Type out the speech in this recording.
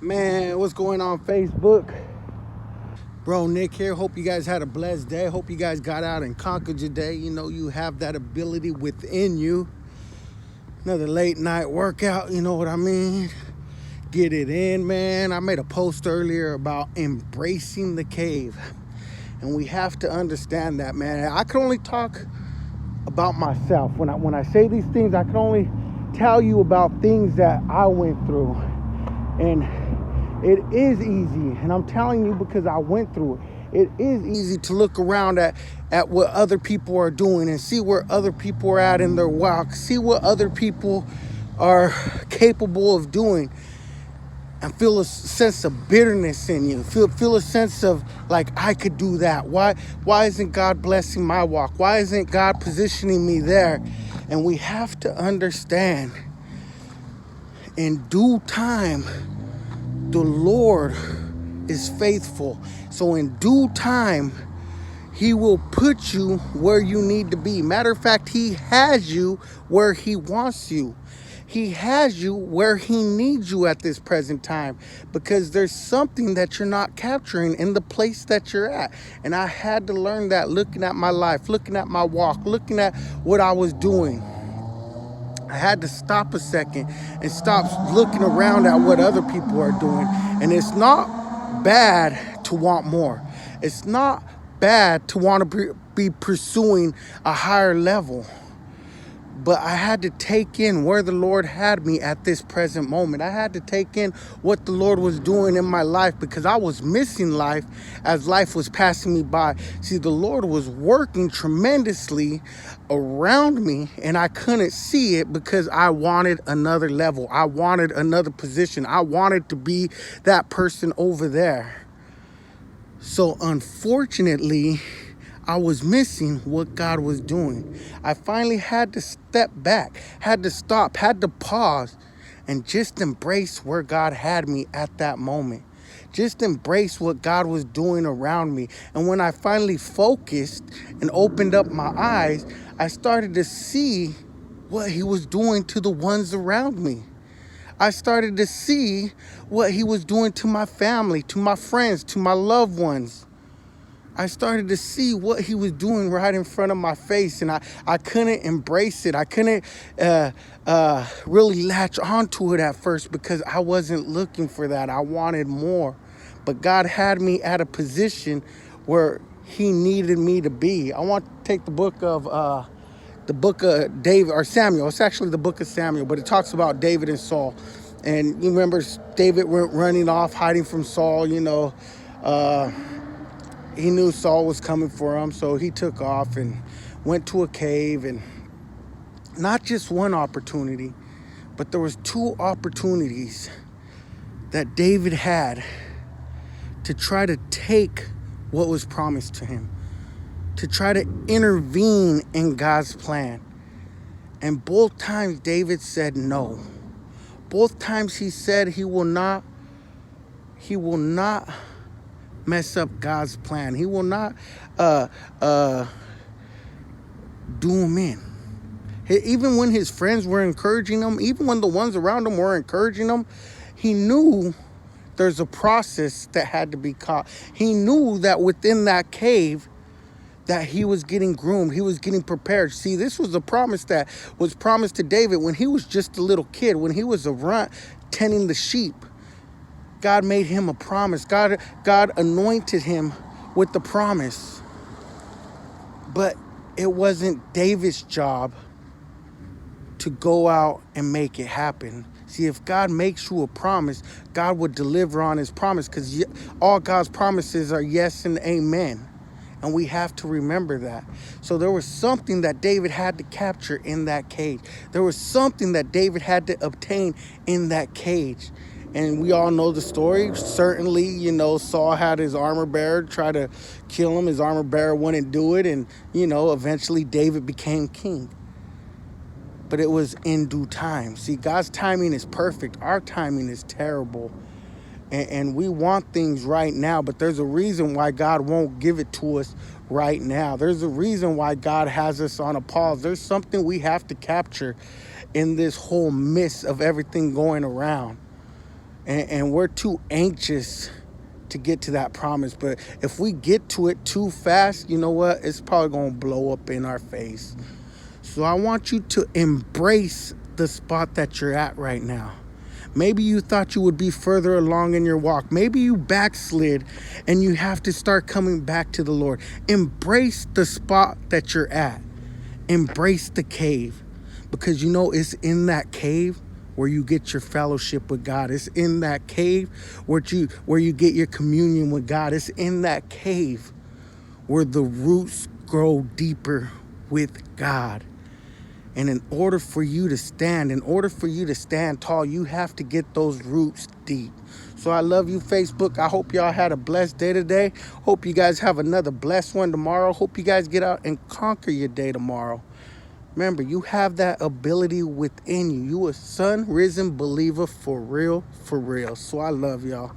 Man, what's going on Facebook? Bro, Nick here. Hope you guys had a blessed day. Hope you guys got out and conquered your day. You know, you have that ability within you. Another late night workout, you know what I mean? Get it in, man. I made a post earlier about embracing the cave. And we have to understand that, man. I can only talk about myself. When I say these things, I can only tell you about things that I went through. And it is easy, and I'm telling you because I went through it. It is easy to look around at what other people are doing and see where other people are at in their walk, see what other people are capable of doing, and feel a sense of bitterness in you. Feel a sense of like, I could do that. Why isn't God blessing my walk? Why isn't God positioning me there? And we have to understand, in due time, the Lord is faithful. So in due time, he will put you where you need to be. Matter of fact, he has you where he wants you. He has you where he needs you at this present time, because there's something that you're not capturing in the place that you're at. And I had to learn that looking at my life, looking at my walk, looking at what I was doing. I had to stop a second and stop looking around at what other people are doing. And it's not bad to want more. It's not bad to want to be pursuing a higher level. But I had to take in where the Lord had me at this present moment. I had to take in what the Lord was doing in my life, because I was missing life as life was passing me by. See, the Lord was working tremendously around me, and I couldn't see it because I wanted another level. I wanted another position. I wanted to be that person over there. So unfortunately, I was missing what God was doing. I finally had to step back, had to stop, had to pause, and just embrace where God had me at that moment. Just embrace what God was doing around me. And when I finally focused and opened up my eyes, I started to see what he was doing to the ones around me. I started to see what he was doing to my family, to my friends, to my loved ones. I started to see what he was doing right in front of my face, and I couldn't embrace it. I couldn't really latch onto it at first because I wasn't looking for that. I wanted more. But God had me at a position where he needed me to be. I want to take the book of David, or Samuel. It's actually the book of Samuel, but it talks about David and Saul. And you remember David went running off, hiding from Saul, he knew Saul was coming for him, so he took off and went to a cave. And not just one opportunity, but there was two opportunities that David had to try to take what was promised to him, to try to intervene in God's plan. And both times David said no. Both times he said he will not mess up God's plan. He will not do him in. Even when his friends were encouraging him, even when the ones around him were encouraging him, he knew there's a process that had to be caught. He knew that within that cave that he was getting groomed. He was getting prepared. See, this was a promise that was promised to David when he was just a little kid, when he was a runt tending the sheep. God made him a promise. God anointed him with the promise. But it wasn't David's job to go out and make it happen. See, if God makes you a promise, God would deliver on his promise, because all God's promises are yes and amen. And we have to remember that. So there was something that David had to capture in that cage. There was something that David had to obtain in that cage. And we all know the story. Certainly, Saul had his armor bearer try to kill him. His armor bearer wouldn't do it. And, eventually David became king. But it was in due time. See, God's timing is perfect. Our timing is terrible. And we want things right now, but there's a reason why God won't give it to us right now. There's a reason why God has us on a pause. There's something we have to capture in this whole mist of everything going around. And we're too anxious to get to that promise. But if we get to it too fast, you know what? It's probably going to blow up in our face. So I want you to embrace the spot that you're at right now. Maybe you thought you would be further along in your walk. Maybe you backslid and you have to start coming back to the Lord. Embrace the spot that you're at. Embrace the cave, because you know it's in that cave where you get your fellowship with God. It's in that cave where you get your communion with God. It's in that cave where the roots grow deeper with God. And in order for you to stand tall, you have to get those roots deep. So I love you, Facebook. I hope y'all had a blessed day today. Hope you guys have another blessed one tomorrow. Hope you guys get out and conquer your day tomorrow. Remember, you have that ability within you. You a sun risen believer for real, for real. So I love y'all.